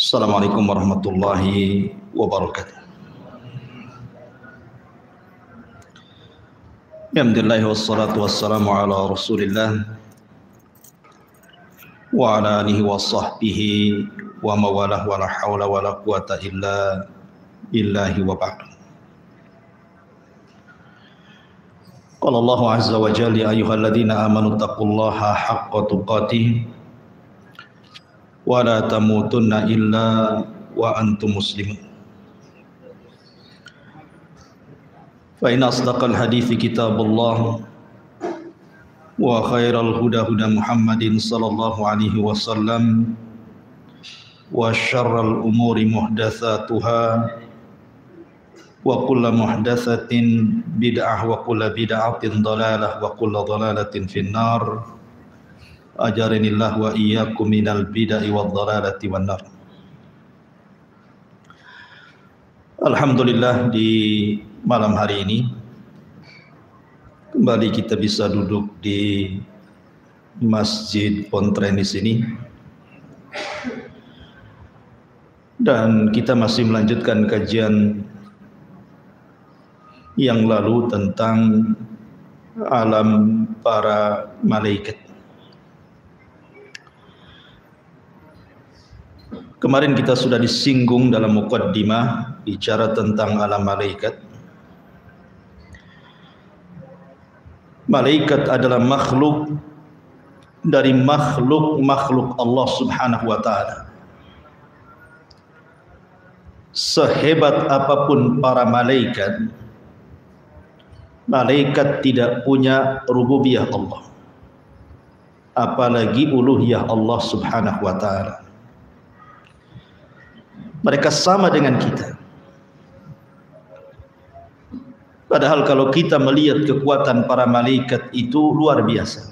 Assalamualaikum warahmatullahi wabarakatuh. Alhamdulillah wassalatu wassalamu ala Rasulillah wa ala alihi wa sahbihi wa mawalah wa la hawla wa la quwata illa billahi wa ba'du. Qala Allah azza wa jalla ya ayyuhalladzina amanu taqullaha haqqa tuqatih wa la tamutunna illa wa antum muslimun. Fa inna asdaqal hadithi kitabullah wa khairal huda huda Muhammadin sallallahu alaihi wasallam wa syarral umuri muhdatsatuha wa kullu muhdatsatin bid'ah wa kullu bid'atin dhalalah wa kullu dhalalatin finnar. Ajaranillah wa iyyakum minal bid'ah wad dhalalati wan nar. Alhamdulillah, di malam hari ini kembali kita bisa duduk di Masjid Pontrenis ini, dan kita masih melanjutkan kajian yang lalu tentang alam para malaikat. Kemarin kita sudah disinggung dalam muqaddimah bicara tentang alam malaikat. Malaikat adalah makhluk dari makhluk Allah Subhanahu wa taala. Sehebat apapun para malaikat, malaikat tidak punya rububiyah Allah, apalagi uluhiyah Allah Subhanahu wa taala. Mereka sama dengan kita. Padahal kalau kita melihat kekuatan para malaikat itu luar biasa.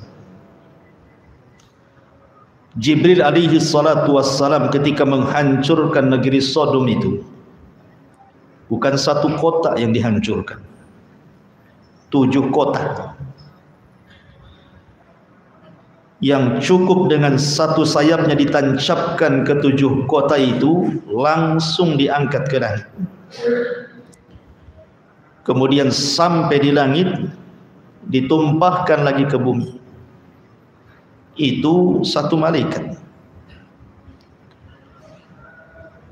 Jibril alaihi salatu wassalam ketika menghancurkan negeri Sodom itu, bukan satu kota yang dihancurkan, 7 kota. Yang cukup dengan satu sayapnya ditancapkan ke 7 kota itu, langsung diangkat ke langit. Kemudian sampai di langit, ditumpahkan lagi ke bumi. Itu satu malaikat.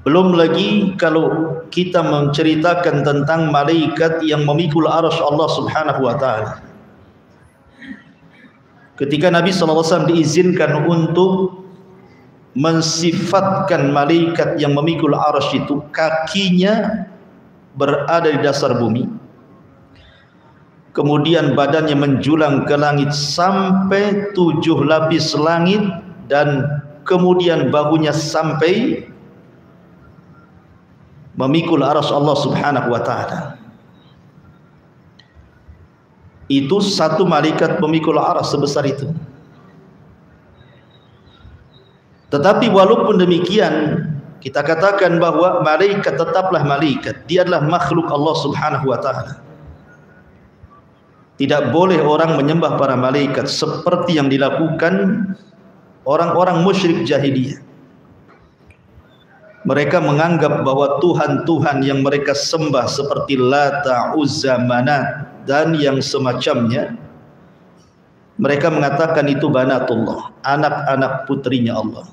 Belum lagi kalau kita menceritakan tentang malaikat yang memikul arsy Allah Subhanahu wa taala. Ketika Nabi SAW diizinkan untuk mensifatkan malaikat yang memikul arsy itu, kakinya berada di dasar bumi, kemudian badannya menjulang ke langit sampai 7 lapis langit, dan kemudian bahunya sampai memikul arsy Allah Subhanahu wa taala. Itu satu malaikat pemikul arsy sebesar itu. Tetapi walaupun demikian, kita katakan bahwa malaikat tetaplah malaikat. Dia adalah makhluk Allah Subhanahu wa taala. Tidak boleh orang menyembah para malaikat seperti yang dilakukan orang-orang musyrik jahiliyah. Mereka menganggap bahwa Tuhan-Tuhan yang mereka sembah seperti Lata, Uzza, Manat dan yang semacamnya, mereka mengatakan itu banatullah, anak-anak putrinya Allah.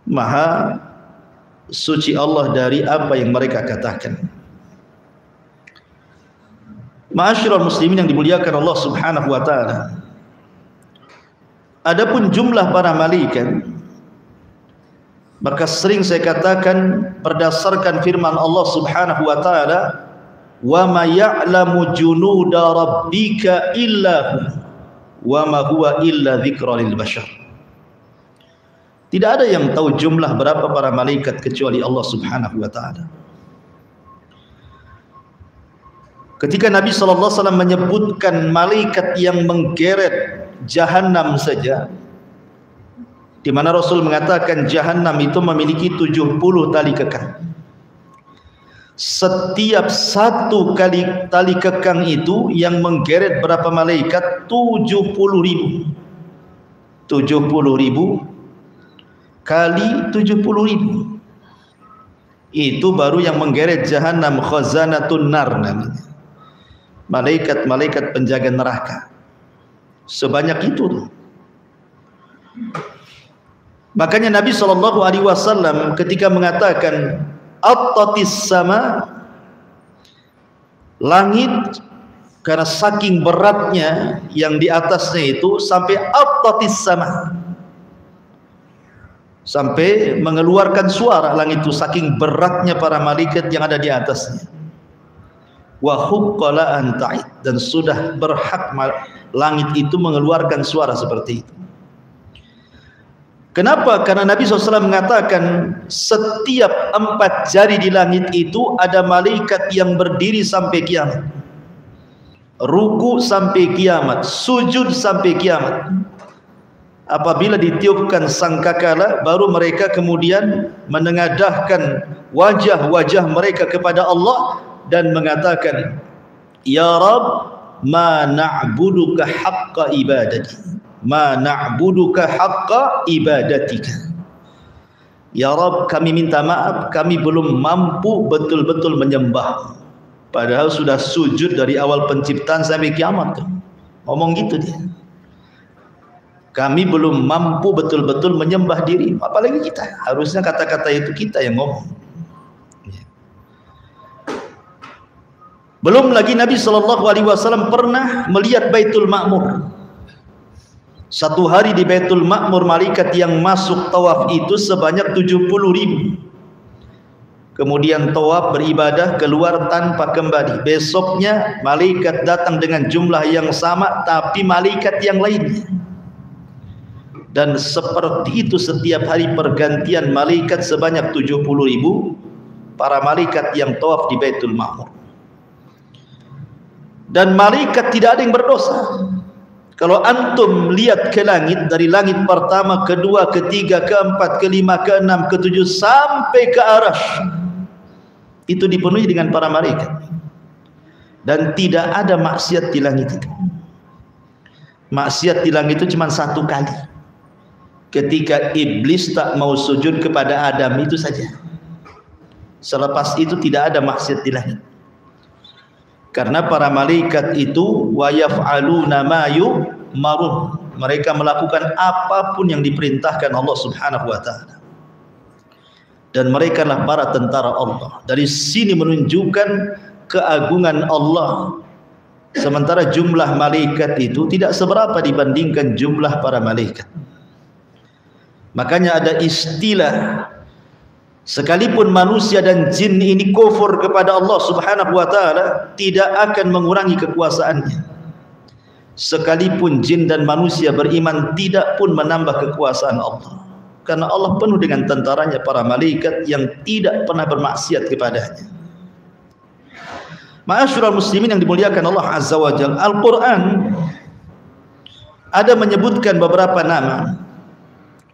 Maha suci Allah dari apa yang mereka katakan. Ma'asyiral muslimin yang dimuliakan Allah Subhanahu wa taala, adapun jumlah para malaikat, maka sering saya katakan berdasarkan firman Allah Subhanahu wa taala, wa ma ya'lamu junuda rabbika illa hu wa ma huwa illa dzikra lil bashar. Tidak ada yang tahu jumlah berapa para malaikat kecuali Allah Subhanahu wa taala. Ketika Nabi sallallahu alaihi wasallam menyebutkan malaikat yang menggeret jahanam saja, di mana Rasul mengatakan jahanam itu memiliki 70 tali kekang. Setiap satu kali tali kekang itu yang menggeret berapa malaikat? 70.000. 70.000 kali 70.000. Itu baru yang menggeret jahannam, khazanatun nar namanya. Malaikat-malaikat penjaga neraka. Sebanyak itu. Makanya Nabi SAW ketika mengatakan attatis sama, langit karena saking beratnya yang di atasnya itu sampai attatis sama, sampai mengeluarkan suara langit itu saking beratnya para malaikat yang ada di atasnya. Wa huqqala an ta'id, dan sudah berhak langit itu mengeluarkan suara seperti itu. Kenapa? Karena Nabi SAW mengatakan setiap 4 jari di langit itu ada malaikat yang berdiri sampai kiamat, ruku sampai kiamat, sujud sampai kiamat. Apabila ditiupkan sangkakala, baru mereka kemudian menengadahkan wajah-wajah mereka kepada Allah dan mengatakan, Ya Rabb, ma na'buduka haqqa ibadati, ma na'buduka haqqa ibadatika. Ya Rabb, kami minta maaf, kami belum mampu betul-betul menyembah. Padahal sudah sujud dari awal penciptaan sampai kiamat. Ngomong gitu dia. Kami belum mampu betul-betul menyembah diri, apalagi kita. Harusnya kata-kata itu kita yang ngomong. Belum lagi Nabi SAW pernah melihat Baitul Ma'mur. Satu hari di Baitul Ma'mur, malaikat yang masuk tawaf itu sebanyak 70.000. Kemudian tawaf beribadah, keluar tanpa kembali. Besoknya malaikat datang dengan jumlah yang sama, tapi malaikat yang lainnya. Dan seperti itu setiap hari pergantian malaikat sebanyak 70.000 para malaikat yang tawaf di Baitul Ma'mur. Dan malaikat tidak ada yang berdosa. Kalau antum lihat ke langit, dari langit pertama, kedua, ketiga, keempat, kelima, keenam, ketujuh sampai ke Arasy, itu dipenuhi dengan para malaikat. Dan tidak ada maksiat di langit itu. Maksiat di langit itu cuma 1 kali. Ketika iblis tak mau sujud kepada Adam, itu saja. Selepas itu tidak ada maksiat di langit. Karena para malaikat itu wa yaf'aluna ma yu'marun, mereka melakukan apapun yang diperintahkan Allah Subhanahu wa taala. Dan mereka adalah para tentara Allah. Dari sini menunjukkan keagungan Allah. Sementara jumlah malaikat itu tidak seberapa dibandingkan jumlah para malaikat. Makanya ada istilah, sekalipun manusia dan jin ini kufur kepada Allah Subhanahu wa taala, tidak akan mengurangi kekuasaannya. Sekalipun jin dan manusia beriman, tidak pun menambah kekuasaan Allah. Karena Allah penuh dengan tentaranya para malaikat yang tidak pernah bermaksiat kepadanya. Ma'asyiral muslimin yang dimuliakan Allah Azza wa Jalla, Al-Quran ada menyebutkan beberapa nama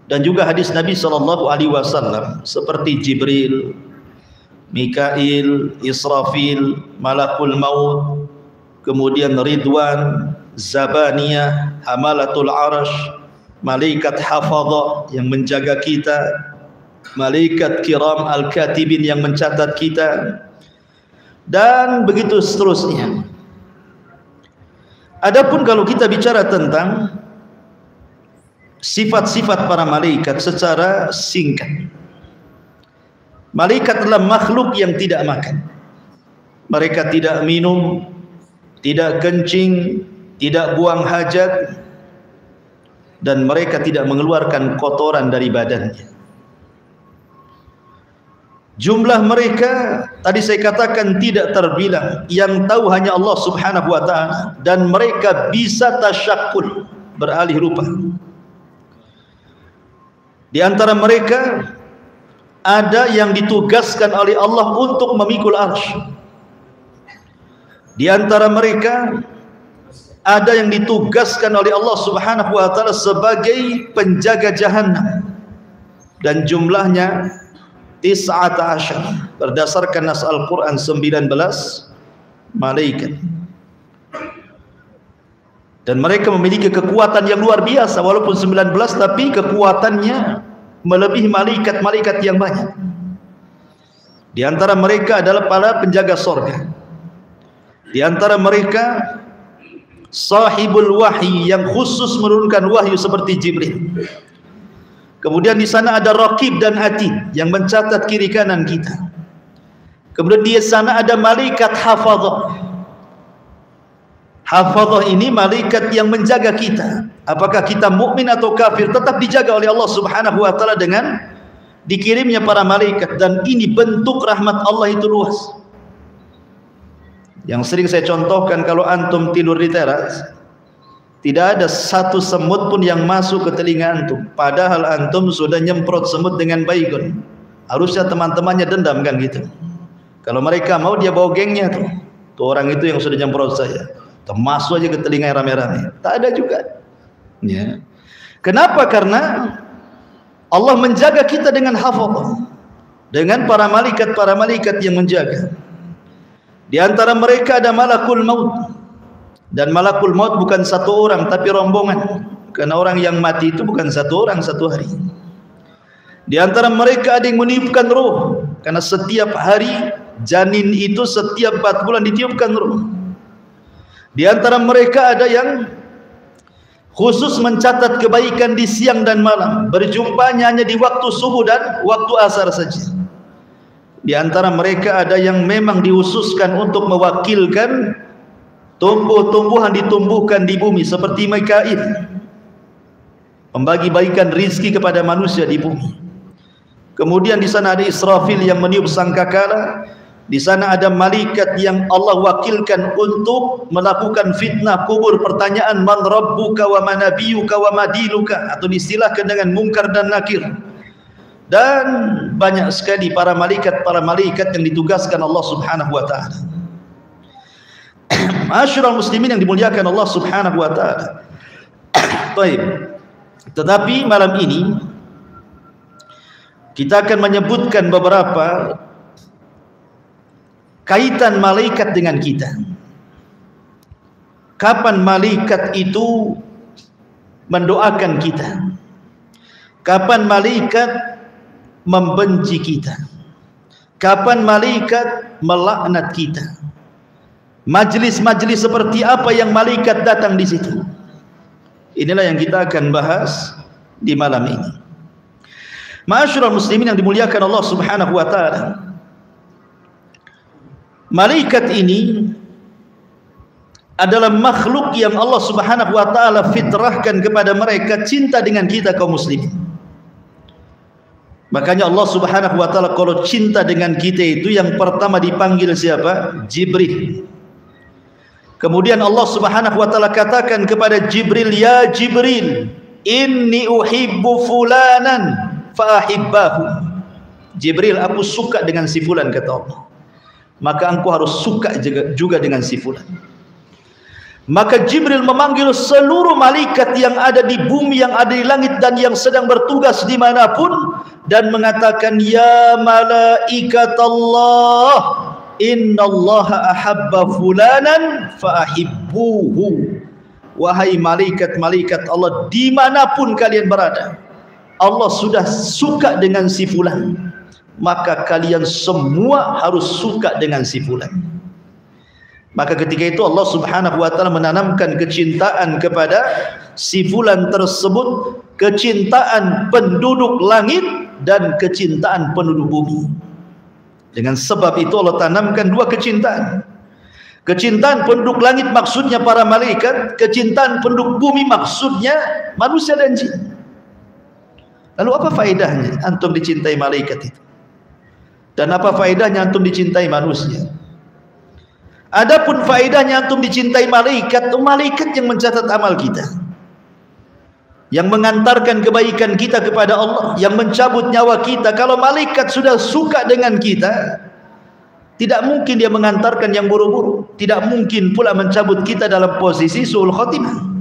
dan juga hadis Nabi SAW seperti Jibril, Mikail, Israfil, Malakul Maut, kemudian Ridwan, Zabaniyah, Hamalatul Arash, malaikat hafadhah yang menjaga kita, malaikat kiram al-katibin yang mencatat kita, dan begitu seterusnya. Adapun kalau kita bicara tentang sifat-sifat para malaikat secara singkat, malaikat adalah makhluk yang tidak makan. Mereka tidak minum, tidak kencing, tidak buang hajat, dan mereka tidak mengeluarkan kotoran dari badannya. Jumlah mereka tadi saya katakan tidak terbilang, yang tahu hanya Allah Subhanahu wa taala, dan mereka bisa tasyakkul, beralih rupa. Di antara mereka ada yang ditugaskan oleh Allah untuk memikul arsy. Di antara mereka ada yang ditugaskan oleh Allah Subhanahu wa taala sebagai penjaga jahannam, dan jumlahnya 19 berdasarkan nas Al-Quran, 19 malaikat. Dan mereka memiliki kekuatan yang luar biasa, walaupun 19 tapi kekuatannya melebihi malaikat-malaikat yang banyak. Di antara mereka adalah para penjaga surga. Di antara mereka sahibul wahyi yang khusus menurunkan wahyu seperti Jibril. Kemudian di sana ada Raqib dan Atid yang mencatat kiri kanan kita. Kemudian di sana ada malaikat hafazah. Hafazah ini malaikat yang menjaga kita. Apakah kita mukmin atau kafir tetap dijaga oleh Allah Subhanahu wa taala dengan dikirimnya para malaikat, dan ini bentuk rahmat Allah itu luas. Yang sering saya contohkan, kalau antum tidur di teras, tidak ada satu semut pun yang masuk ke telinga antum, padahal antum sudah nyemprot semut dengan baygon. Harusnya teman-temannya dendam kan gitu. Kalau mereka mau, dia bawa gengnya tuh orang itu yang sudah nyemprot saya, masuk aja ke telinga rame-rame. Tak ada juga. Ya. Kenapa? Karena Allah menjaga kita dengan hafazah, dengan para malaikat yang menjaga. Di antara mereka ada malakul maut. Dan malakul maut bukan satu orang tapi rombongan, karena orang yang mati itu bukan satu orang satu hari. Di antara mereka ada yang meniupkan roh, karena setiap hari janin itu setiap 4 bulan ditiupkan roh. Di antara mereka ada yang khusus mencatat kebaikan di siang dan malam, berjumpanya hanya di waktu subuh dan waktu asar saja. Di antara mereka ada yang memang dihususkan untuk mewakilkan tumbuh-tumbuhan ditumbuhkan di bumi, seperti Mikail, membagi-bagikan rizki kepada manusia di bumi. Kemudian di sana ada Israfil yang meniup sangkakala. Di sana ada malaikat yang Allah wakilkan untuk melakukan fitnah kubur, pertanyaan man rabbuka wa man nabiyuka wa ma dinuka, atau diistilahkan dengan Munkar dan Nakir. Dan banyak sekali para malaikat yang ditugaskan Allah Subhanahu wa taala. Ma'asyiral muslimin yang dimuliakan Allah Subhanahu wa taala. Baik. Tetapi malam ini kita akan menyebutkan beberapa kaitan malaikat dengan kita. Kapan malaikat itu mendoakan kita? Kapan malaikat membenci kita? Kapan malaikat melaknat kita? Majlis-majlis seperti apa yang malaikat datang di situ? Inilah yang kita akan bahas di malam ini. Ma'asyiral muslimin yang dimuliakan Allah Subhanahu wa taala. Malaikat ini adalah makhluk yang Allah Subhanahu wa taala fitrahkan kepada mereka cinta dengan kita kaum muslimin. Makanya Allah Subhanahu wa taala kalau cinta dengan kita itu yang pertama dipanggil siapa? Jibril. Kemudian Allah Subhanahu wa taala katakan kepada Jibril, ya Jibril, inni uhibbu fulanan fa ahibbahu. Jibril, aku suka dengan si fulan, kata Allah. Maka engkau harus suka juga dengan si fulan. Maka Jibril memanggil seluruh malaikat yang ada di bumi, yang ada di langit, dan yang sedang bertugas dimanapun, dan mengatakan, ya malaikat Allah, innallaha ahabba fulanan fa ahibbuhu. Wahai malaikat-malaikat Allah, dimanapun kalian berada, Allah sudah suka dengan si fulan, maka kalian semua harus suka dengan si fulan. Maka ketika itu Allah Subhanahu wa taala menanamkan kecintaan kepada si fulan tersebut, kecintaan penduduk langit dan kecintaan penduduk bumi. Dengan sebab itu Allah tanamkan dua kecintaan. Kecintaan penduduk langit maksudnya para malaikat, kecintaan penduduk bumi maksudnya manusia dan jin. Lalu apa faedahnya antum dicintai malaikat itu? Dan apa faedahnya antum dicintai manusia? Adapun faedahnya antum dicintai malaikat, malaikat yang mencatat amal kita, yang mengantarkan kebaikan kita kepada Allah, yang mencabut nyawa kita. Kalau malaikat sudah suka dengan kita, tidak mungkin dia mengantarkan yang buru-buru, tidak mungkin pula mencabut kita dalam posisi su'ul khotimah.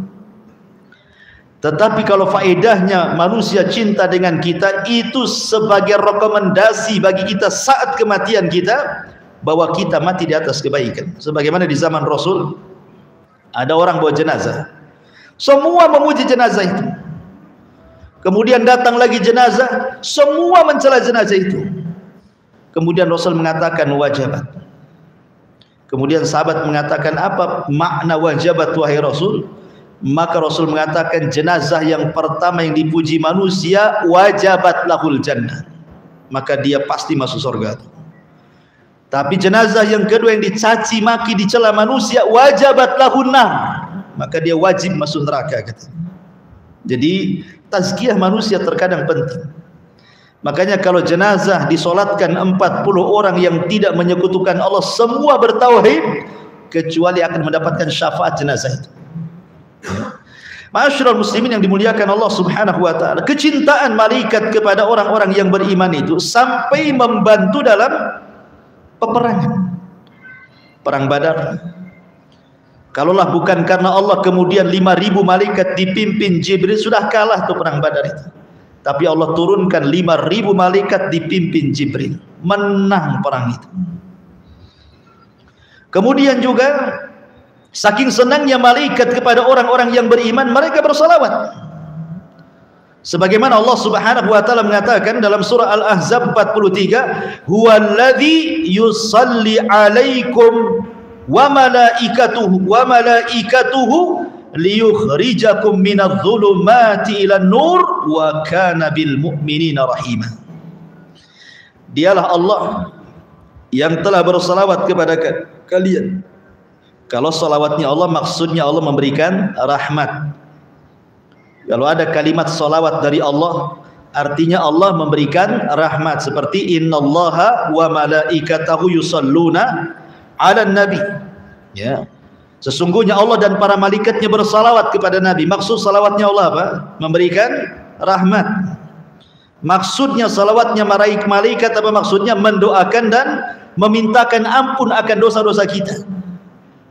Tetapi kalau faedahnya manusia cinta dengan kita, itu sebagai rekomendasi bagi kita saat kematian kita, bahwa kita mati di atas kebaikan. Sebagaimana di zaman Rasul, ada orang bawa jenazah, semua memuji jenazah itu. Kemudian datang lagi jenazah, semua mencela jenazah itu. Kemudian Rasul mengatakan wajabat. Kemudian sahabat mengatakan, apa makna wajabat wahai Rasul? Maka Rasul mengatakan, jenazah yang pertama yang dipuji manusia wajabat lahul jannah, maka dia pasti masuk surga. Tapi jenazah yang kedua yang dicaci maki, dicela manusia, wajabat lahun nar, maka dia wajib masuk neraka, kata. Jadi tazkiyah manusia terkadang penting. Makanya kalau jenazah disolatkan 40 orang yang tidak menyekutukan Allah, semua bertauhid, kecuali akan mendapatkan syafaat jenazah itu. Ma'asyiral muslimin yang dimuliakan Allah Subhanahu wa taala, kecintaan malaikat kepada orang-orang yang beriman itu sampai membantu dalam peperangan. Perang Badar, kalaulah bukan karena Allah, kemudian 5.000 malaikat dipimpin Jibril, sudah kalah tuh perang Badar itu. Tapi Allah turunkan 5.000 malaikat dipimpin Jibril, menang perang itu. Kemudian juga saking senangnya malaikat kepada orang-orang yang beriman, mereka bersalawat. Sebagaimana Allah Subhanahu wa taala mengatakan dalam surah Al-Ahzab 43, "Huwallazi yusalli 'alaikum wa malaikatuhu liyukhrijakum minadh-dhulumati ilan nur wa kana bil mu'minina rahima." Dialah Allah yang telah bersalawat kepada kalian. Kalau salawatnya Allah, maksudnya Allah memberikan rahmat. Kalau ada kalimat salawat dari Allah, artinya Allah memberikan rahmat. Seperti innallaha wa malaikatahu yusalluna 'alan nabi. Ya. Sesungguhnya Allah dan para malaikatnya bersalawat kepada Nabi. Maksud salawatnya Allah apa? Memberikan rahmat. Maksudnya salawatnya malaikat apa maksudnya? Mendoakan dan memintakan ampun akan dosa-dosa kita.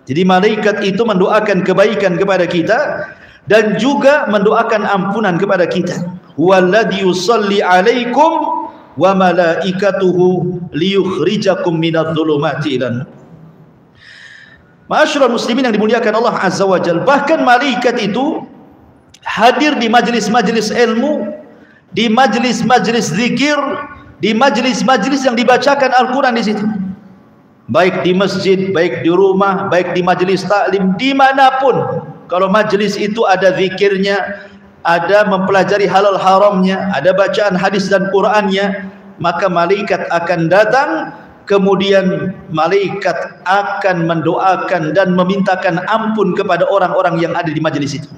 Jadi malaikat itu mendoakan kebaikan kepada kita dan juga mendoakan ampunan kepada kita. Huwallazi yusalli 'alaikum wa malaikatuhu liyukhrijakum minadh-dhulumati ilan nur. Ma'asyiral muslimin yang dimuliakan Allah Azza wa Jalla, bahkan malaikat itu hadir di majlis-majlis ilmu, di majlis-majlis zikir, di majlis-majlis yang dibacakan Al-Quran di situ. Baik di masjid, baik di rumah, baik di majlis taklim, dimanapun. Kalau majlis itu ada zikirnya, ada mempelajari halal haramnya, ada bacaan hadis dan Qurannya, maka malaikat akan datang. Kemudian malaikat akan mendoakan dan memintakan ampun kepada orang-orang yang ada di majlis itu.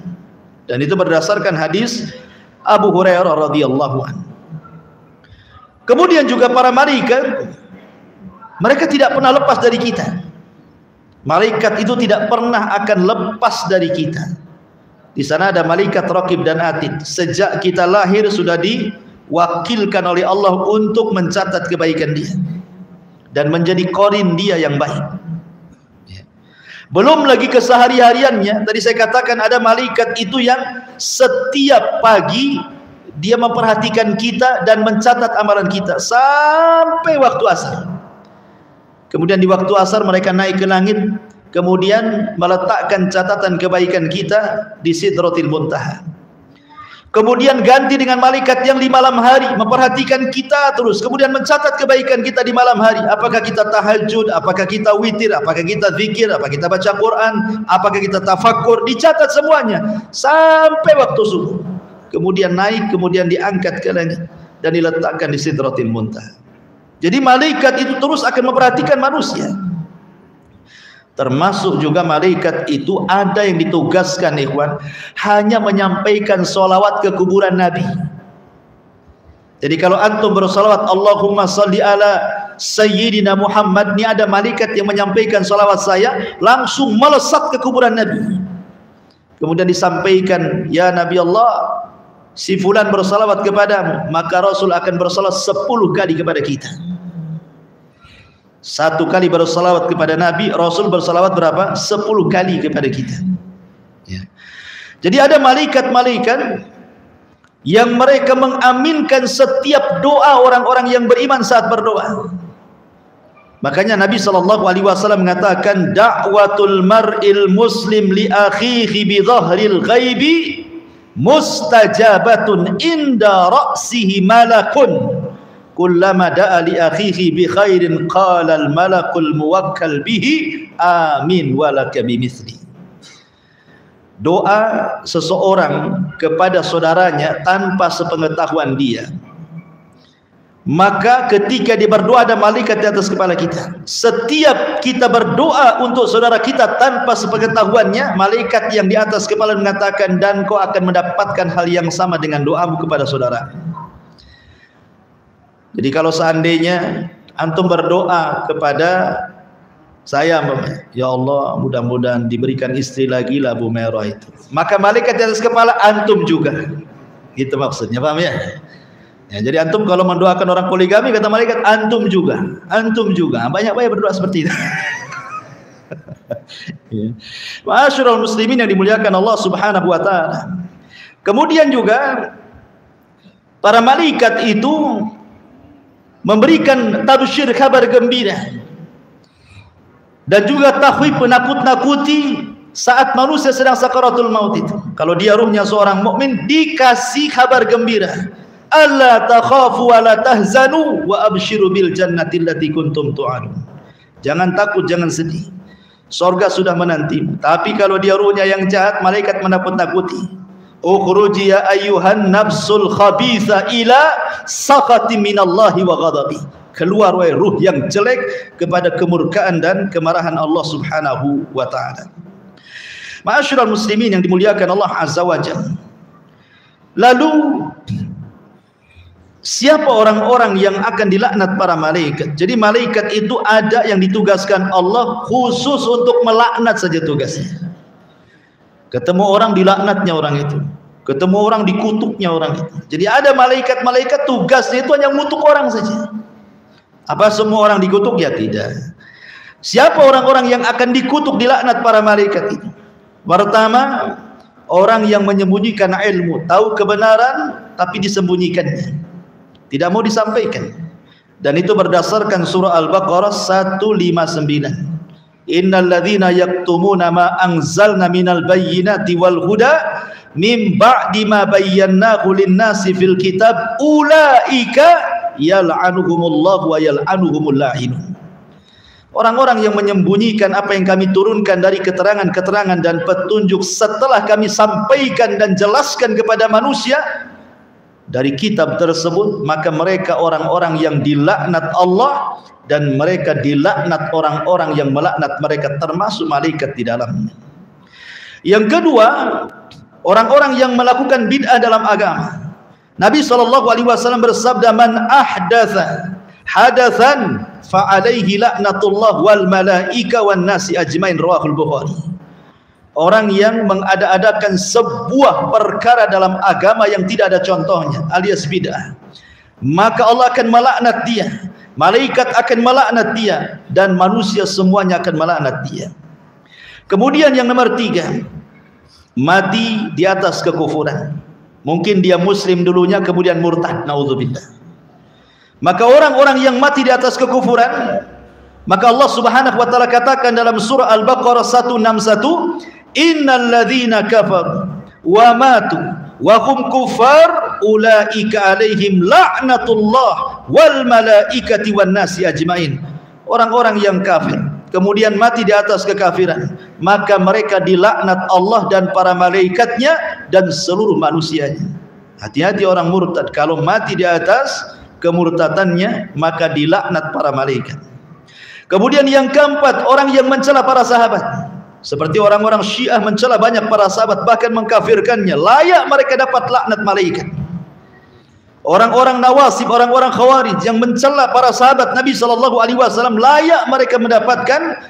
Dan itu berdasarkan hadis Abu Hurairah radhiyallahu anhu. Kemudian juga para malaikat, mereka tidak pernah lepas dari kita. Malaikat itu tidak pernah akan lepas dari kita. Di sana ada malaikat raqib dan atid. Sejak kita lahir sudah diwakilkan oleh Allah untuk mencatat kebaikan dia dan menjadi korin dia yang baik. Belum lagi kesehari-hariannya. Tadi saya katakan ada malaikat itu yang setiap pagi dia memperhatikan kita dan mencatat amalan kita sampai waktu asar. Kemudian di waktu asar mereka naik ke langit, kemudian meletakkan catatan kebaikan kita di Sidratil Muntaha. Kemudian ganti dengan malaikat yang di malam hari memperhatikan kita terus, kemudian mencatat kebaikan kita di malam hari. Apakah kita tahajud, apakah kita witir, apakah kita zikir, apakah kita baca Quran, apakah kita tafakkur, dicatat semuanya sampai waktu subuh. Kemudian naik, kemudian diangkat ke langit dan diletakkan di Sidratil Muntaha. Jadi malaikat itu terus akan memperhatikan manusia. Termasuk juga malaikat itu ada yang ditugaskan ikhwan, hanya menyampaikan sholawat ke kuburan Nabi. Jadi kalau antum bersolawat Allahumma salli ala Sayyidina Muhammad, ini ada malaikat yang menyampaikan sholawat saya, langsung melesat ke kuburan Nabi. Kemudian disampaikan, ya Nabi Allah, si fulan bersolawat kepadamu, maka Rasul akan bersolawat 10 kali kepada kita. 1 kali bersalawat kepada Nabi, Rasul bersalawat berapa? 10 kali kepada kita. Ya. Jadi ada malaikat-malaikat yang mereka mengaminkan setiap doa orang-orang yang beriman saat berdoa. Makanya Nabi SAW mengatakan, da'watul mar'il muslim li akhihi bi dhahril ghaibi mustajabatun inda ra'sihi malakun kullama da'a li akhihi bi khairin qala al malakul muwakkal bihi amin walaka bimithli. Doa seseorang kepada saudaranya tanpa sepengetahuan dia, maka ketika dia berdoa ada malaikat di atas kepala kita. Setiap kita berdoa untuk saudara kita tanpa sepengetahuannya, malaikat yang di atas kepala mengatakan, dan kau akan mendapatkan hal yang sama dengan doamu kepada saudara. Jadi kalau seandainya antum berdoa kepada saya, ya Allah mudah-mudahan diberikan istri lagi lah Bu Merah itu, maka malaikat di atas kepala antum juga. Gitu maksudnya, paham ya? Ya, jadi antum kalau mendoakan orang poligami, kata malaikat, antum juga. Banyak-banyak berdoa seperti itu. Ya. Ma'asyiral muslimin yang dimuliakan Allah Subhanahu wa taala. Kemudian juga para malaikat itu memberikan tabsyir, kabar gembira, dan juga tahwib, penakut-nakuti saat manusia sedang sakaratul maut itu. Kalau dia ruhnya seorang mukmin, dikasih kabar gembira. Alla takhafu wa la tahzanu wa abshiru bil jannati allati kuntum tu'adun. Jangan takut, jangan sedih, surga sudah menantimu. Tapi kalau dia ruhnya yang jahat, malaikat menakut-nakuti. Ukhruji ya ayyuhan nafsul khabitha ila saqati minallahi wa ghadabi. Keluar wahai ruh yang jelek kepada kemurkaan dan kemarahan Allah Subhanahu wa taala. Ma'asyiral muslimin yang dimuliakan Allah Azza wa Jalla. Lalu siapa orang-orang yang akan dilaknat para malaikat? Jadi malaikat itu ada yang ditugaskan Allah khusus untuk melaknat saja tugasnya. Ketemu orang dilaknatnya orang itu, ketemu orang dikutuknya orang itu. Jadi ada malaikat-malaikat tugasnya itu hanya mengutuk orang saja. Apa semua orang dikutuk? Ya tidak. Siapa orang-orang yang akan dikutuk, dilaknat para malaikat itu? Pertama, orang yang menyembunyikan ilmu, tahu kebenaran tapi disembunyikannya, tidak mau disampaikan. Dan itu berdasarkan surah Al-Baqarah 159. Innal ladzina yaktumuna ma anzalna minal bayyinati wal huda min ba'di ma bayyanahu lin-nasi fil kitab ulaika yal'anuhumullahu wa yal'anuhumul la'inun. Orang-orang yang menyembunyikan apa yang kami turunkan dari keterangan-keterangan dan petunjuk setelah kami sampaikan dan jelaskan kepada manusia dari kitab tersebut, maka mereka orang-orang yang dilaknat Allah, dan mereka dilaknat orang-orang yang melaknat mereka, termasuk malaikat di dalamnya. Yang kedua, orang-orang yang melakukan bid'ah dalam agama. Nabi SAW bersabda, man ahdatha hadathan fa'alaihi la'natullah wal malaika wan nasi ajmain, rawahul Bukhari. Orang yang mengada-adakan sebuah perkara dalam agama yang tidak ada contohnya, alias bid'ah, maka Allah akan melaknat dia, malaikat akan melaknat dia, dan manusia semuanya akan melaknat dia. Kemudian yang nomor tiga, mati di atas kekufuran. Mungkin dia muslim dulunya kemudian murtad, naudzubillah. Maka orang-orang yang mati di atas kekufuran, maka Allah Subhanahu wa taala katakan dalam surah Al-Baqarah 161, innal ladzina kafaru wa matu wa hum kufar ulaika alaihim la'natullah wal malaikati wan nasi ajmain. Orang-orang yang kafir kemudian mati di atas kekafiran, maka mereka dilaknat Allah dan para malaikatnya dan seluruh manusianya. Hati-hati orang murtad, kalau mati di atas kemurtadannya maka dilaknat para malaikat. Kemudian yang keempat, orang yang mencela para sahabat, seperti orang-orang Syiah mencela banyak para sahabat, bahkan mengkafirkannya, layak mereka dapat laknat malaikat. Orang-orang Nawasib, orang-orang Khawarij yang mencela para sahabat Nabi SAW, layak mereka mendapatkan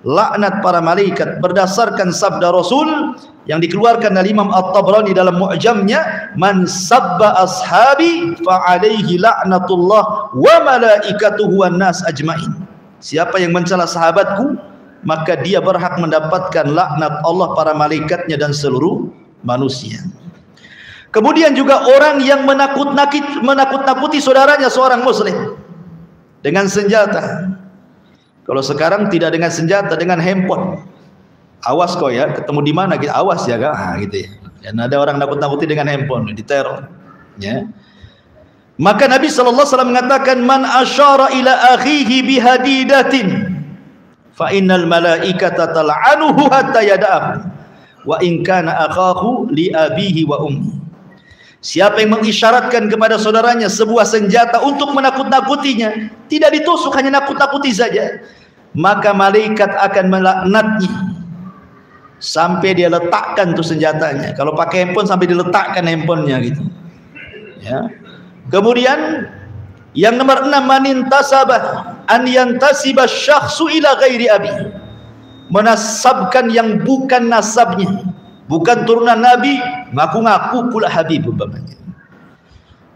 laknat para malaikat, berdasarkan sabda Rasul yang dikeluarkan oleh Imam At-Tabrani dalam Mu'jamnya, man sabba ashabi fa alaihi la'natullah wa malaikatuhu wan nas ajmain. Siapa yang mencela sahabatku, maka dia berhak mendapatkan laknat Allah, para malaikatnya dan seluruh manusia. Kemudian juga orang yang menakut-nakuti saudaranya seorang muslim dengan senjata. Kalau sekarang tidak dengan senjata, dengan handphone. Awas kau ya, ketemu di mana kita, awas ya kan, gitu ya. Dan ada orang nakut-nakuti dengan handphone, diteror. Ya. Maka Nabi SAW mengatakan, man asyara ila akhihi bihadidatin fa innal malaikata tal'anuhu hatta yada'ahu wa in kana akhahu li abihi wa ummi. Siapa yang mengisyaratkan kepada saudaranya sebuah senjata untuk menakut-nakutinya, tidak ditusuk, hanya nakut-nakuti saja, maka malaikat akan melaknatnya sampai dia letakkan tuh senjatanya. Kalau pakai handphone sampai diletakkan handphonenya gitu. Ya. Kemudian yang nomor 6, manintasabah an yantasiba syakhsu ila ghairi abi. Menasabkan yang bukan nasabnya, bukan turunan Nabi, ngaku-ngaku pula Habib umpamanya.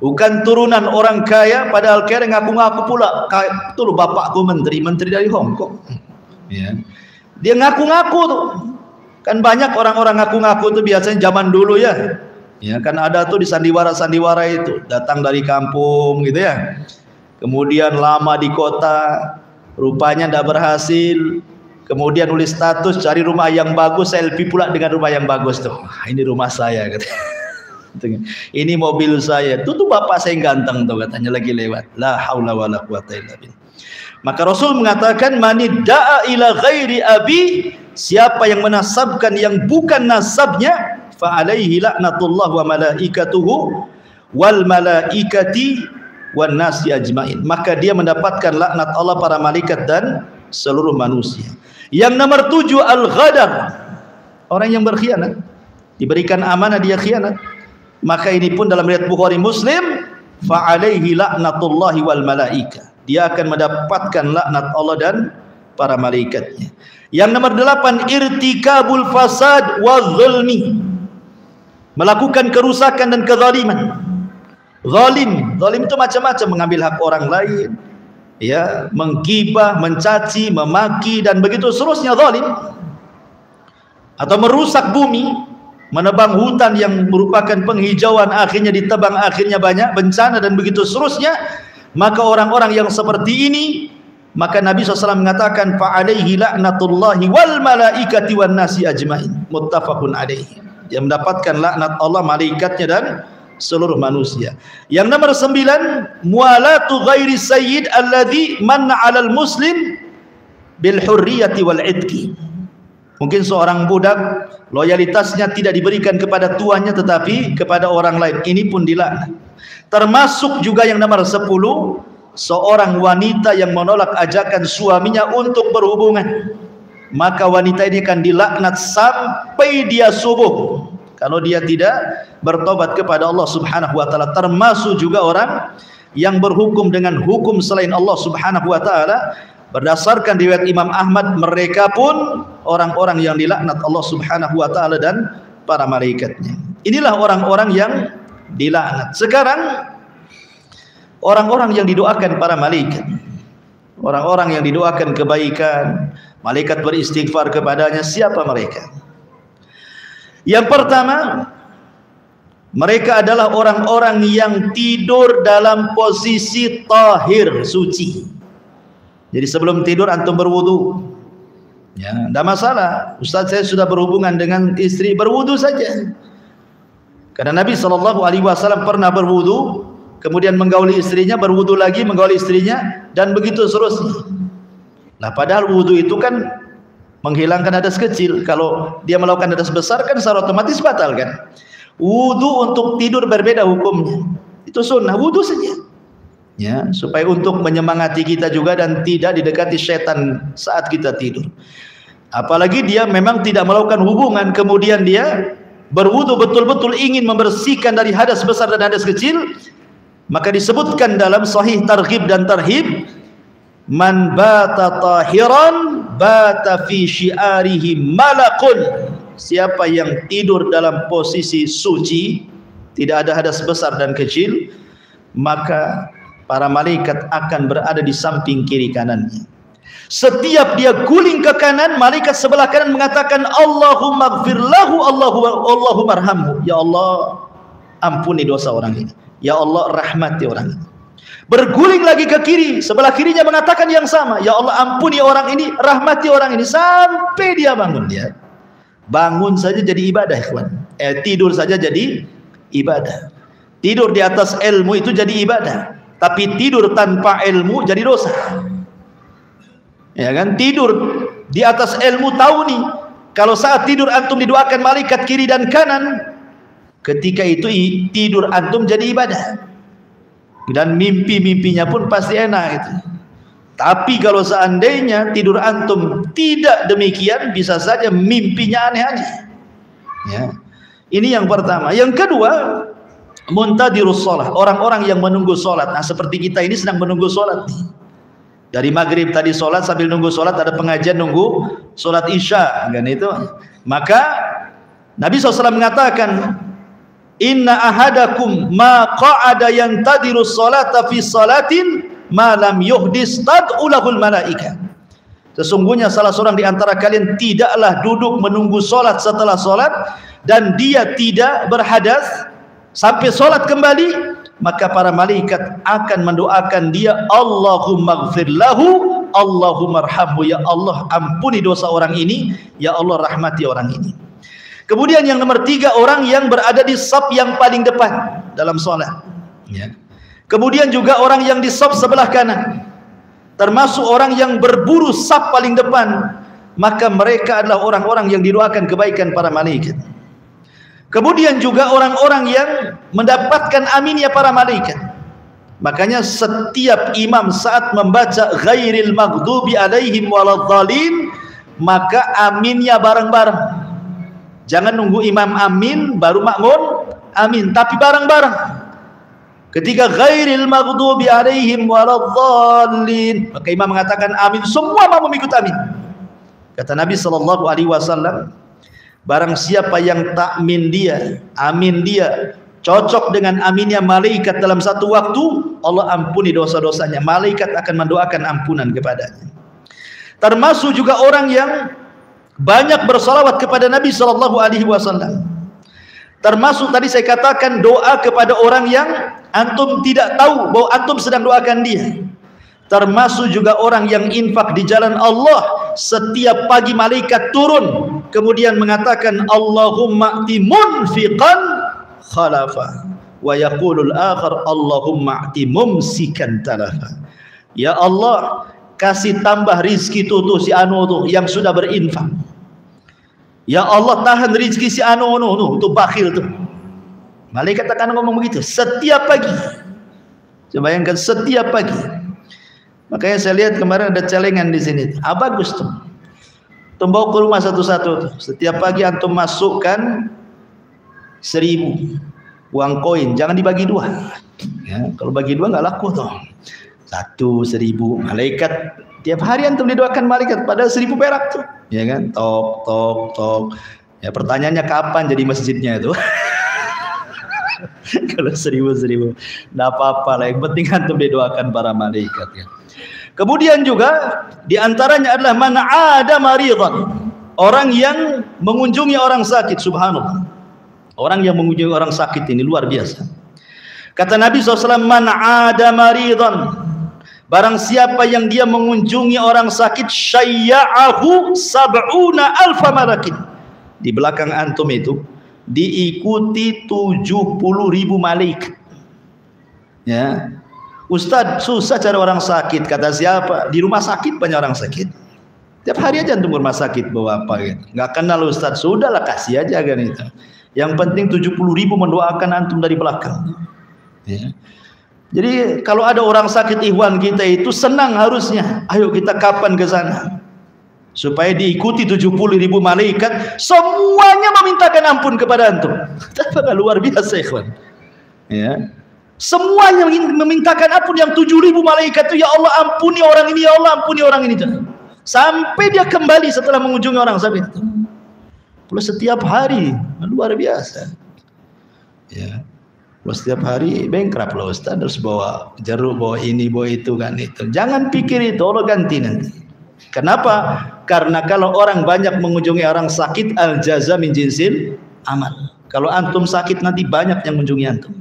Bukan turunan orang kaya, padahal kaya ngaku-ngaku pula itu loh bapakku menteri dari Hong Kong. Ya. Dia ngaku-ngaku tuh. Kan banyak orang-orang ngaku-ngaku itu biasanya zaman dulu ya. Ya kan ada tuh di sandiwara-sandiwara itu, datang dari kampung gitu ya. Kemudian lama di kota, rupanya tidak berhasil. Kemudian nulis status cari rumah yang bagus, selfie pula dengan rumah yang bagus tuh. Ini rumah saya katanya. Ini mobil saya. Itu tuh bapak saya yang ganteng tuh katanya lagi lewat. La haula wala quwata illa billah. Maka Rasul mengatakan manidda'a ila ghairi abi, siapa yang menasabkan yang bukan nasabnya, fa alaihi laknatullah wa malaikatuhu wal malaikati wan nasi ajmain. Maka dia mendapatkan laknat Allah, para malaikat dan seluruh manusia. Yang nomor 7, al-ghadar. Orang yang berkhianat, diberikan amanah dia khianat. Maka ini pun dalam riwayat Bukhari Muslim, fa alaihi laknatullahi wal malaika. Dia akan mendapatkan laknat Allah dan para malaikatnya. Yang nomor 8, irtikabul fasad wa zulmi. Melakukan kerusakan dan kezaliman. Zalim itu macam-macam, mengambil hak orang lain, ya, menggibah, mencaci, memaki dan begitu seterusnya, zalim. Atau merusak bumi, menebang hutan yang merupakan penghijauan, akhirnya ditebang, akhirnya banyak bencana dan begitu seterusnya. Maka orang-orang yang seperti ini, maka Nabi SAW mengatakan fa alaihi laknatullahi wal malaikati wan nasi ajmain, muttafaqun alaihi. Dia mendapatkan laknat Allah, malaikatnya dan seluruh manusia. Yang nomor 9, mualatu ghairi sayyid alladhi manna 'alal muslim bil hurriyati wal idki. Mungkin seorang budak loyalitasnya tidak diberikan kepada tuannya tetapi kepada orang lain, ini pun dilaknat. Termasuk juga yang nomor 10, seorang wanita yang menolak ajakan suaminya untuk berhubungan, maka wanita ini akan dilaknat sampai dia subuh kalau dia tidak bertobat kepada Allah Subhanahu wa taala. Termasuk juga orang yang berhukum dengan hukum selain Allah Subhanahu wa taala. Berdasarkan riwayat Imam Ahmad, mereka pun orang-orang yang dilaknat Allah Subhanahu wa taala dan para malaikatnya. Inilah orang-orang yang dilaknat. Sekarang orang-orang yang didoakan para malaikat, orang-orang yang didoakan kebaikan, malaikat beristighfar kepadanya, siapa mereka? Yang pertama, mereka adalah orang-orang yang tidur dalam posisi tahir, suci. Jadi sebelum tidur antum berwudu, ya, tidak masalah. Ustaz, saya sudah berhubungan dengan istri, berwudu saja. Karena Nabi SAW pernah berwudu, kemudian menggauli istrinya, berwudu lagi, menggauli istrinya, dan begitu seterusnya. Nah, padahal wudu itu kan menghilangkan hadas kecil. Kalau dia melakukan hadas besar kan secara otomatis batal kan. Wudu untuk tidur berbeda hukumnya. Itu sunnah, wudu saja. Ya, supaya untuk menyemangati kita juga dan tidak didekati setan saat kita tidur. Apalagi dia memang tidak melakukan hubungan, kemudian dia berwudu betul-betul ingin membersihkan dari hadas besar dan hadas kecil, maka disebutkan dalam sahih targhib dan tarhib, man bata tahiran bata fi syiarihi malakun. Siapa yang tidur dalam posisi suci, tidak ada hadas besar dan kecil, maka para malaikat akan berada di samping kiri kanannya. Setiap dia guling ke kanan, malaikat sebelah kanan mengatakan Allahumma gfir lahu, Allahumma arhamhu. Ya Allah, ampuni dosa orang ini. Ya Allah, rahmati orang ini. Berguling lagi ke kiri, sebelah kirinya mengatakan yang sama. Ya Allah, ampuni orang ini, rahmati orang ini, sampai dia bangun. Dia Bangun saja jadi ibadah, ikhwan. Tidur saja jadi ibadah. Tidur di atas ilmu itu jadi ibadah. Tapi tidur tanpa ilmu jadi dosa. Ya kan? Tidur di atas ilmu, tahu nih kalau saat tidur antum didoakan malaikat kiri dan kanan, ketika itu tidur antum jadi ibadah. Dan mimpi-mimpinya pun pasti enak itu. Tapi kalau seandainya tidur antum tidak demikian, bisa saja mimpinya aneh-aneh. Ya. Ini yang pertama. Yang kedua, muntadirus sholat, orang-orang yang menunggu sholat. Nah, seperti kita ini sedang menunggu sholat nih. Dari maghrib tadi sholat, sambil nunggu sholat ada pengajian nunggu sholat isya, kan itu. Maka Nabi SAW mengatakan, inna ahadakum ma qa'ada yantadirus sholata fi sholatin ma lam yuhdis tad'ulahul malaika. Sesungguhnya salah seorang di antara kalian tidaklah duduk menunggu sholat setelah sholat dan dia tidak berhadas sampai sholat kembali, maka para malaikat akan mendoakan dia, Allahumma gfir lahu, Allahumma arhamhu, ya Allah ampuni dosa orang ini, ya Allah rahmati orang ini. Kemudian yang nomor 3, orang yang berada di saf yang paling depan dalam sholat. Ya. Kemudian juga orang yang di saf sebelah kanan, termasuk orang yang berburu saf paling depan, maka mereka adalah orang-orang yang didoakan kebaikan para malaikat. Kemudian juga orang-orang yang mendapatkan aminnya para malaikat. Makanya setiap imam saat membaca ghairil maghdubi alaihim waladhdallin, maka aminnya bareng-bareng. Jangan nunggu imam amin baru makmum amin, tapi bareng-bareng. Ketika ghairil maghdubi alaihim waladhdallin, maka imam mengatakan amin, semua makmum ikut amin. Kata Nabi SAW, barang siapa yang takmin dia, amin dia, cocok dengan aminnya malaikat dalam satu waktu, Allah ampuni dosa-dosanya. Malaikat akan mendoakan ampunan kepadanya. Termasuk juga orang yang banyak bersalawat kepada Nabi SAW. Termasuk tadi saya katakan doa kepada orang yang antum tidak tahu bahwa antum sedang doakan dia. Termasuk juga orang yang infak di jalan Allah. Setiap pagi malaikat turun kemudian mengatakan, Allahumma a'ti munfiqan khalafa wa yaqulul akhar Allahumma a'ti mumsikan talafa. Ya Allah, kasih tambah rizki tuh si anu tuh yang sudah berinfak. Ya Allah, tahan rizki si anu tuh bakhil tuh. Malaikat akan ngomong begitu setiap pagi. Coba bayangkan, setiap pagi. Makanya saya lihat kemarin ada celengan di sini. Bagus tuh. Bawa ke rumah satu-satu. Setiap pagi antum masukkan 1000 uang koin. Jangan dibagi 2. Ya, kalau bagi 2 nggak laku tuh. 1.000. Malaikat tiap hari antum didoakan malaikat. Padahal 1000 perak tuh. Ya kan? Tok tok tok. Ya, pertanyaannya kapan jadi masjidnya itu? Kalau 1000 nggak apa-apa lah. Yang penting antum didoakan para malaikat ya. Kemudian juga diantaranya adalah man ada maridhan, orang yang mengunjungi orang sakit. Subhanallah, orang yang mengunjungi orang sakit ini luar biasa. Kata Nabi SAW, man ada maridhan, barang siapa yang dia mengunjungi orang sakit, syayya'ahu sab'una alfa malakin, di belakang antum itu diikuti 70.000 malaikat. Ya, Ustadz, susah cari orang sakit. Kata siapa? Di rumah sakit banyak orang sakit. Tiap hari aja antum rumah sakit bawa apa gitu. Nggak kenal Ustadz, sudahlah kasih aja kan itu. Yang penting 70.000 mendoakan antum dari belakang. Ya. Jadi kalau ada orang sakit ikhwan kita itu senang harusnya. Ayo kita kapan ke sana? Supaya diikuti 70.000 malaikat, semuanya memintakan ampun kepada antum. Apakah luar biasa ikhwan? Ya. Semuanya memintakan ampun, yang 7.000 malaikat itu, ya Allah ampuni orang ini, ya Allah ampuni orang ini. Sampai dia kembali setelah mengunjungi orang sakit. Plus setiap hari, luar biasa. Ya. Plus setiap hari bankrupt loh Ustaz, harus bawa jeruk, bawa ini, bawa itu kan itu. Jangan pikir itu, Allah ganti nanti. Kenapa? Karena kalau orang banyak mengunjungi orang sakit, al jaza min jinsil amal. Kalau antum sakit nanti banyak yang mengunjungi antum.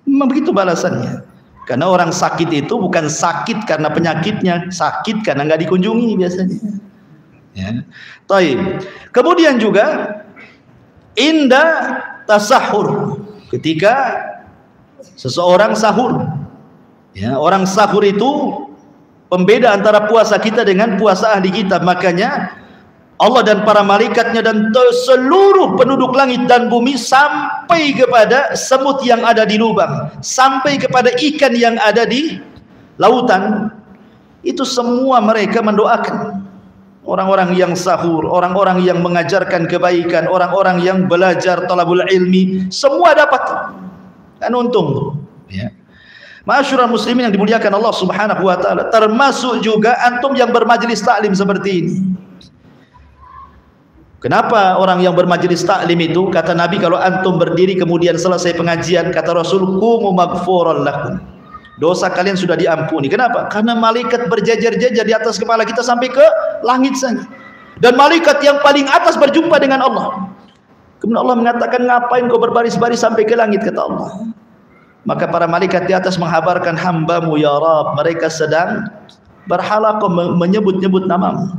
Memang begitu balasannya. Karena orang sakit itu bukan sakit karena penyakitnya, sakit karena nggak dikunjungi biasanya. Ya. Taib. Kemudian juga inda tasahur, ketika seseorang sahur. Ya, orang sahur itu pembeda antara puasa kita dengan puasa ahli kita. Makanya Allah dan para malaikatnya dan seluruh penduduk langit dan bumi, sampai kepada semut yang ada di lubang, sampai kepada ikan yang ada di lautan, itu semua mereka mendoakan orang-orang yang sahur, orang-orang yang mengajarkan kebaikan, orang-orang yang belajar talabul ilmi, semua dapat. Kan untung tuh, ya. Ma'asyiral muslimin yang dimuliakan Allah Subhanahu wa taala, termasuk juga antum yang bermajelis taklim seperti ini. Kenapa orang yang bermajelis taklim itu, kata Nabi, kalau antum berdiri kemudian selesai pengajian, kata Rasul, qumu maghfuran lakum, dosa kalian sudah diampuni. Kenapa? Karena malaikat berjajar-jajar di atas kepala kita sampai ke langit saja. Dan malaikat yang paling atas berjumpa dengan Allah. Kemudian Allah mengatakan, ngapain kau berbaris-baris sampai ke langit, kata Allah. Maka para malaikat di atas menghabarkan, hambamu ya Rabb, mereka sedang berhalaqah menyebut-nyebut namamu.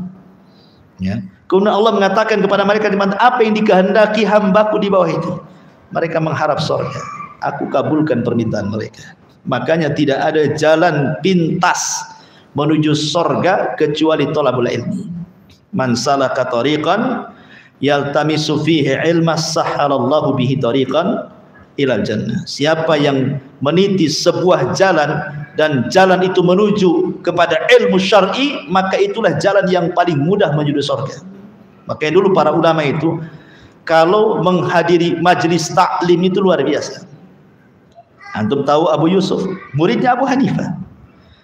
Ya. Kemudian Allah mengatakan kepada malaikat, apa yang dikehendaki hambaku di bawah itu? Mereka mengharap surga. Aku kabulkan permintaan mereka. Makanya tidak ada jalan pintas menuju surga kecuali thalabul ilmi. Man salaka tariqan yaltamisu fihi ilma sahhalallahu bihi tariqan ilal jannah. Siapa yang meniti sebuah jalan dan jalan itu menuju kepada ilmu syar'i, maka itulah jalan yang paling mudah menuju surga. Makanya dulu para ulama itu kalau menghadiri majelis taklim itu luar biasa. Antum tahu Abu Yusuf, muridnya Abu Hanifah,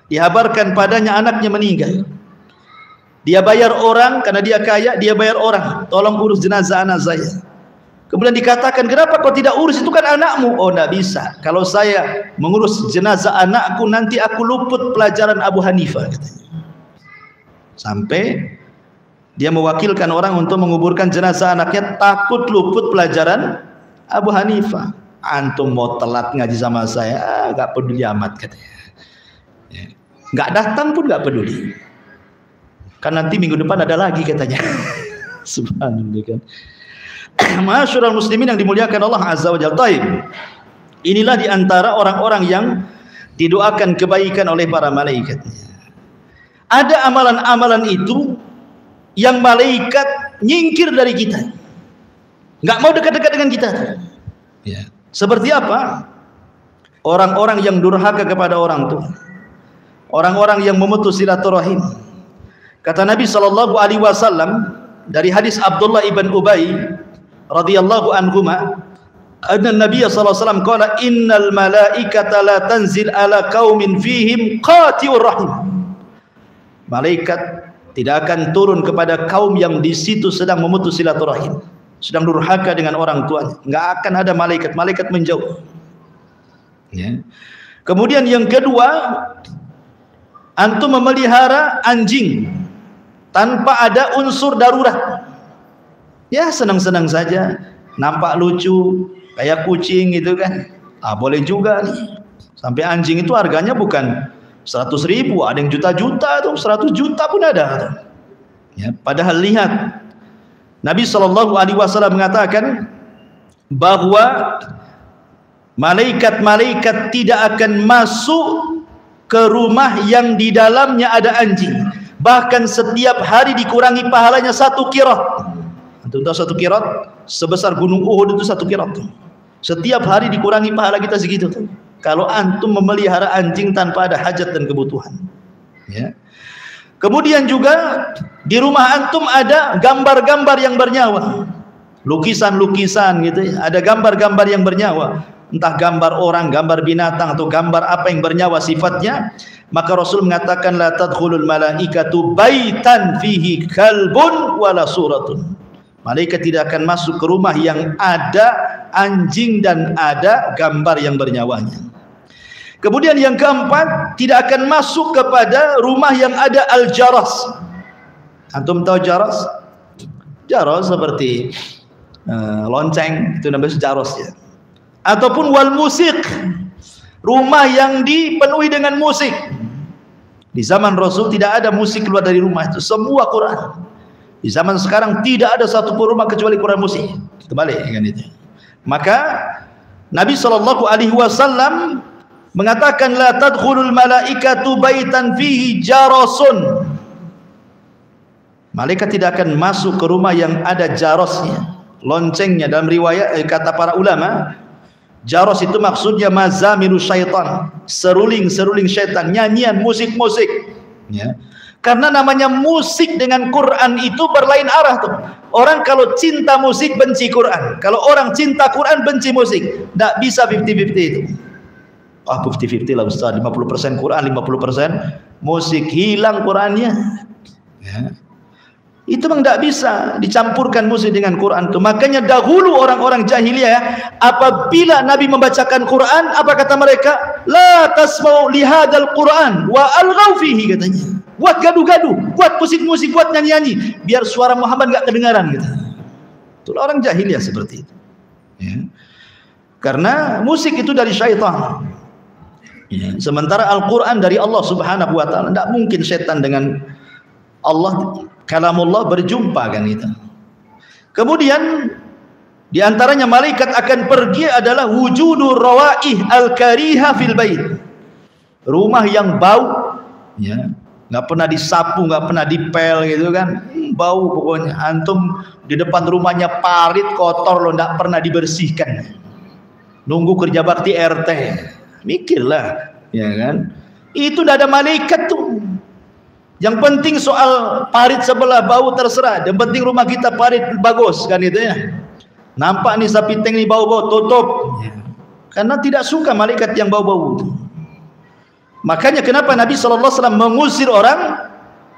dihabarkan padanya anaknya meninggal. Dia bayar orang, karena dia kaya, dia bayar orang, tolong urus jenazah anak saya. Kemudian dikatakan, kenapa kau tidak urus, itu kan anakmu? Oh, tidak bisa, kalau saya mengurus jenazah anakku nanti aku luput pelajaran Abu Hanifah, katanya. Sampai dia mewakilkan orang untuk menguburkan jenazah anaknya, takut luput pelajaran Abu Hanifah. Antum mau telat ngaji sama saya, gak peduli amat, katanya. Gak datang pun gak peduli, kan nanti minggu depan ada lagi, katanya. Subhanallah, kan. Ma'asyiral muslimin yang dimuliakan Allah Azza wa Jalla. Inilah diantara orang-orang yang didoakan kebaikan oleh para malaikatnya. Ada amalan-amalan itu yang malaikat nyingkir dari kita, nggak mau dekat-dekat dengan kita. Ya. Seperti apa? Orang-orang yang durhaka kepada orang tua, orang-orang yang memutus silaturahim. Kata Nabi sallallahu alaihi wasallam dari hadis Abdullah ibn Ubay radhiyallahu anhuma, anna Nabi sallallahu alaihi wasallam qala, innal malaikata la tanzil ala qaumin fihim qati'ur rahim. Malaikat tidak akan turun kepada kaum yang di situ sedang memutus silaturahim, sedang durhaka dengan orang tuanya. Enggak akan ada malaikat, malaikat menjauh. Ya. Kemudian yang kedua, antum memelihara anjing tanpa ada unsur darurat. Ya, senang-senang saja, nampak lucu kayak kucing gitu kan. Boleh juga nih. Sampai anjing itu harganya bukan 100.000, ada yang juta-juta tuh, 100 juta pun ada. Ya, padahal lihat, Nabi sallallahu alaihi wasallam mengatakan bahwa malaikat-malaikat tidak akan masuk ke rumah yang di dalamnya ada anjing. Bahkan setiap hari dikurangi pahalanya 1 qirat. Antum tahu 1 qirat sebesar gunung Uhud itu 1 qirat. Setiap hari dikurangi pahala kita segitu tuh. Kalau antum memelihara anjing tanpa ada hajat dan kebutuhan. Ya. Kemudian juga di rumah antum ada gambar-gambar yang bernyawa, lukisan-lukisan gitu ya. Ada gambar-gambar yang bernyawa, entah gambar orang, gambar binatang, atau gambar apa yang bernyawa sifatnya. Maka Rasul mengatakan, la tadkhulul malaikatu baitan fihi kalbun wala suratun. Malaikat tidak akan masuk ke rumah yang ada anjing dan ada gambar yang bernyawanya. Kemudian yang keempat, tidak akan masuk kepada rumah yang ada al-jaras. Antum tahu jaras? Jaras seperti lonceng, itu namanya jaras ya. Ataupun wal musik, rumah yang dipenuhi dengan musik. Di zaman Rasul tidak ada musik keluar dari rumah itu, semua Quran. Di zaman sekarang tidak ada satu pun rumah kecuali Quran musik. Terbalik kan itu. Maka Nabi SAW mengatakan la tadkhulul malaikatu baitan fihi jarasun. Malaikat tidak akan masuk ke rumah yang ada jarosnya, loncengnya. Dalam riwayat kata para ulama, jaros itu maksudnya mazamiru syaitan, seruling-seruling syaitan, nyanyian, musik-musik, ya. Karena namanya musik dengan Quran itu berlain arah tuh. Orang kalau cinta musik benci Quran, kalau orang cinta Quran benci musik. Tidak bisa 50-50 itu. 50-50 lah Ustaz, 50% Quran, 50% musik, hilang Qurannya, ya. Itu memang tidak bisa dicampurkan musik dengan Quran itu. Makanya dahulu orang-orang jahiliyah, apabila Nabi membacakan Quran, apa kata mereka? La tasma'u lihadal Quran wa alghaw fihi, katanya. Buat gaduh-gaduh, buat musik-musik, buat nyanyi-nyanyi, biar suara Muhammad enggak kedengaran gitu. Itulah orang jahiliyah seperti itu, ya. Karena musik itu dari syaitan, ya. Sementara Al-Quran dari Allah Subhanahu wa ta'ala. Tidak mungkin syaitan dengan Allah, kalamullah berjumpa kan itu. Kemudian di antaranya malaikat akan pergi adalah wujudur rawaih al-kariha fil bait. Rumah yang bau, ya, nggak pernah disapu, nggak pernah dipel gitu kan, bau pokoknya. Antum di depan rumahnya parit kotor loh, nggak pernah dibersihkan. Nunggu kerja bakti RT, mikirlah, ya kan? Itu udah ada malaikat tuh. Yang penting soal parit sebelah bau terserah, yang penting rumah kita parit bagus kan itu ya. Nampak nih sapi teng nih bau-bau, tutup, ya. Karena tidak suka malaikat yang bau-bau. Makanya kenapa Nabi SAW mengusir orang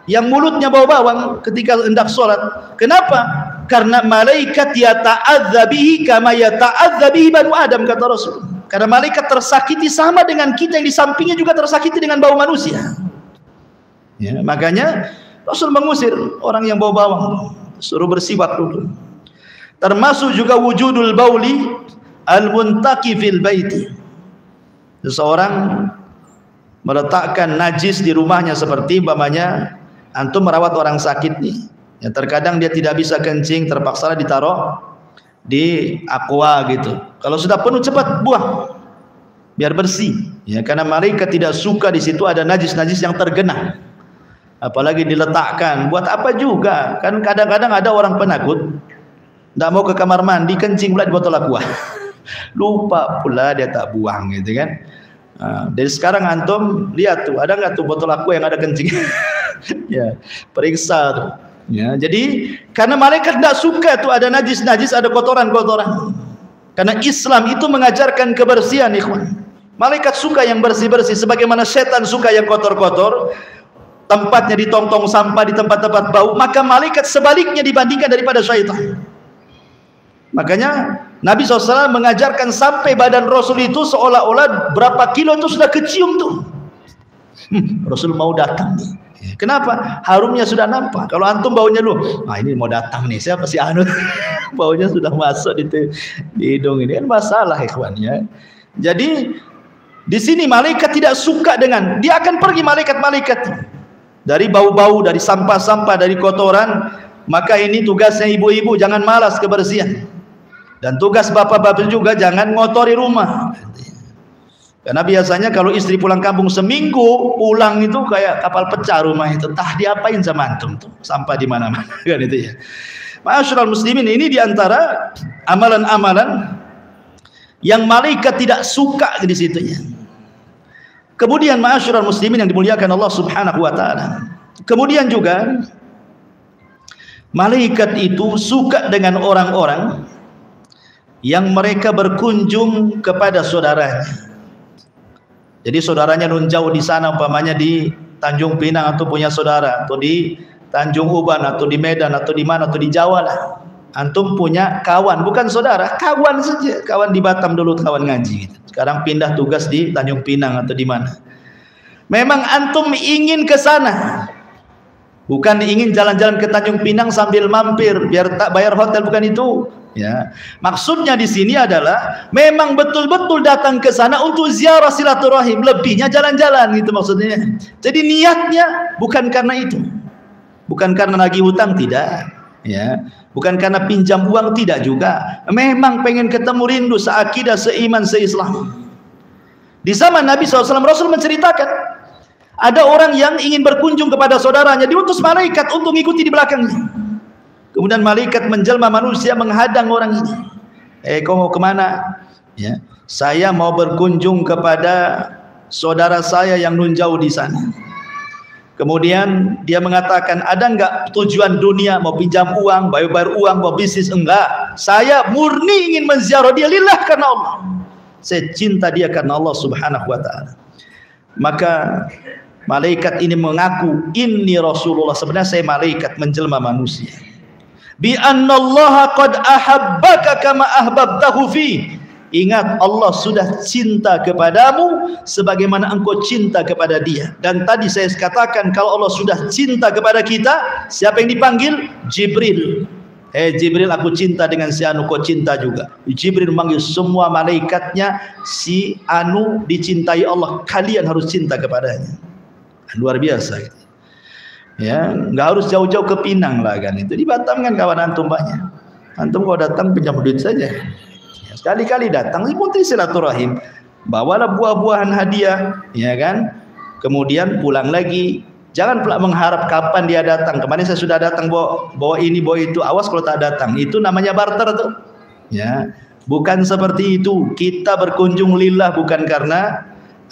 yang mulutnya bau bawang ketika hendak sholat? Kenapa? Karena malaikat yata'adza bihi kama yata'adza bihi banu Adam, kata Rasul. Karena malaikat tersakiti sama dengan kita yang di sampingnya juga tersakiti dengan bau manusia. Ya, makanya Rasul mengusir orang yang bau bawang, suruh bersiwak dulu. Termasuk juga wujudul bauli al-muntaqi fil baiti. Seseorang meletakkan najis di rumahnya, seperti umpamanya antum merawat orang sakit nih, ya, terkadang dia tidak bisa kencing, terpaksa ditaruh di aqua gitu. Kalau sudah penuh cepat buang biar bersih, ya, karena malaikat tidak suka di situ ada najis-najis yang tergenang. Apalagi diletakkan, buat apa juga? Kan kadang-kadang ada orang penakut, tidak mau ke kamar mandi, kencing pula di botol aqua. Lupa pula dia tak buang gitu kan. Dari sekarang antum lihat tuh, ada nggak tuh botol aqua yang ada kencing? Ya, periksa tuh. Ya, jadi karena malaikat tidak suka tuh ada najis-najis, ada kotoran-kotoran. Karena Islam itu mengajarkan kebersihan, ikhwan. Malaikat suka yang bersih-bersih, sebagaimana setan suka yang kotor-kotor. Tempatnya di tong-tong sampah, di tempat-tempat bau, maka malaikat sebaliknya dibandingkan daripada syaitan. Makanya Nabi SAW mengajarkan sampai badan Rasul itu seolah-olah berapa kilo itu sudah kecium tuh. Rasul mau datang nih. Kenapa? Harumnya sudah nampak. Kalau antum baunya lu, nah ini mau datang nih, siapa si Anu? Baunya sudah masuk di hidung, ini kan masalah, ikhwan, ya. Jadi di sini malaikat tidak suka dengan, dia akan pergi malaikat-malaikat dari bau-bau, dari sampah-sampah, dari kotoran. Maka ini tugasnya ibu-ibu, jangan malas kebersihan. Dan tugas bapak-bapak juga jangan ngotori rumah. Karena biasanya kalau istri pulang kampung seminggu, pulang itu kayak kapal pecah rumah itu. Tah diapain sama antum tuh? Sampah di mana-mana kan itu ya. Ma'asyiral muslimin, ini diantara amalan-amalan yang malaikat tidak suka di situnya. Kemudian ma'asyiral muslimin yang dimuliakan Allah Subhanahu wa ta'ala, kemudian juga malaikat itu suka dengan orang-orang yang mereka berkunjung kepada saudaranya. Jadi saudaranya nun jauh di sana, umpamanya di Tanjung Pinang atau punya saudara, atau di Tanjung Uban, atau di Medan, atau di mana, atau di Jawa lah. Antum punya kawan, bukan saudara, kawan saja. Kawan di Batam dulu, kawan ngaji gitu. Sekarang pindah tugas di Tanjung Pinang atau di mana. Memang antum ingin ke sana, bukan ingin jalan-jalan ke Tanjung Pinang sambil mampir biar tak bayar hotel, bukan itu. Ya, maksudnya di sini adalah memang betul-betul datang ke sana untuk ziarah silaturahim, lebihnya jalan-jalan gitu maksudnya. Jadi niatnya bukan karena itu, bukan karena nagih hutang, tidak. Ya, bukan karena pinjam uang, tidak juga. Memang pengen ketemu, rindu, seakidah, seiman, seislam. Di zaman Nabi SAW, Rasul menceritakan ada orang yang ingin berkunjung kepada saudaranya, diutus malaikat untuk mengikuti di belakangnya. Kemudian malaikat menjelma manusia menghadang orang ini. Kau mau kemana? Ya, saya mau berkunjung kepada saudara saya yang nun jauh di sana. Kemudian dia mengatakan, ada enggak tujuan dunia, mau pinjam uang, bayar uang, mau bisnis? Enggak, saya murni ingin menziarah dia lillah, karena Allah. Saya cinta dia karena Allah Subhanahu wa ta'ala. Maka malaikat ini mengaku, inni Rasulullah, sebenarnya saya malaikat menjelma manusia. Bi annallaha qad ahabbaka kama ahbabtahu fi. Ingat, Allah sudah cinta kepadamu sebagaimana engkau cinta kepada dia. Dan tadi saya katakan, kalau Allah sudah cinta kepada kita, siapa yang dipanggil? Jibril. Jibril, aku cinta dengan si Anu, kau cinta juga. Jibril memanggil semua malaikatnya, si Anu dicintai Allah, kalian harus cinta kepadanya. Luar biasa. Ya, nggak harus jauh-jauh ke Pinang lah kan, itu di Batam kan kawan antum banyak. Antum kalau datang pinjam duit saja. Sekali-kali datang, ikuti silaturahim, bawalah buah-buahan hadiah, ya kan? Kemudian pulang lagi. Jangan pula mengharap kapan dia datang. Kemarin saya sudah datang, bawa ini, bawa itu. Awas kalau tak datang. Itu namanya barter tuh. Ya, bukan seperti itu. Kita berkunjung lillah, bukan karena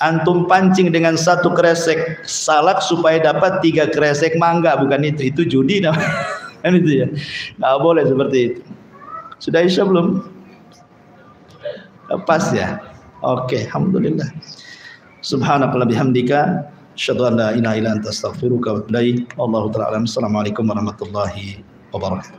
antum pancing dengan satu kresek salak supaya dapat 3 kresek mangga. Bukan itu. Itu judi namanya. Kan itu ya. Nggak boleh seperti itu. Sudah isya belum? Pas ya. Oke, alhamdulillah. Subhanallah bihamdika, asyhadu an la ilaha illa anta, astaghfiruka wa atubu ilaik. Wallahu ta'ala alam. Assalamualaikum warahmatullahi wabarakatuh.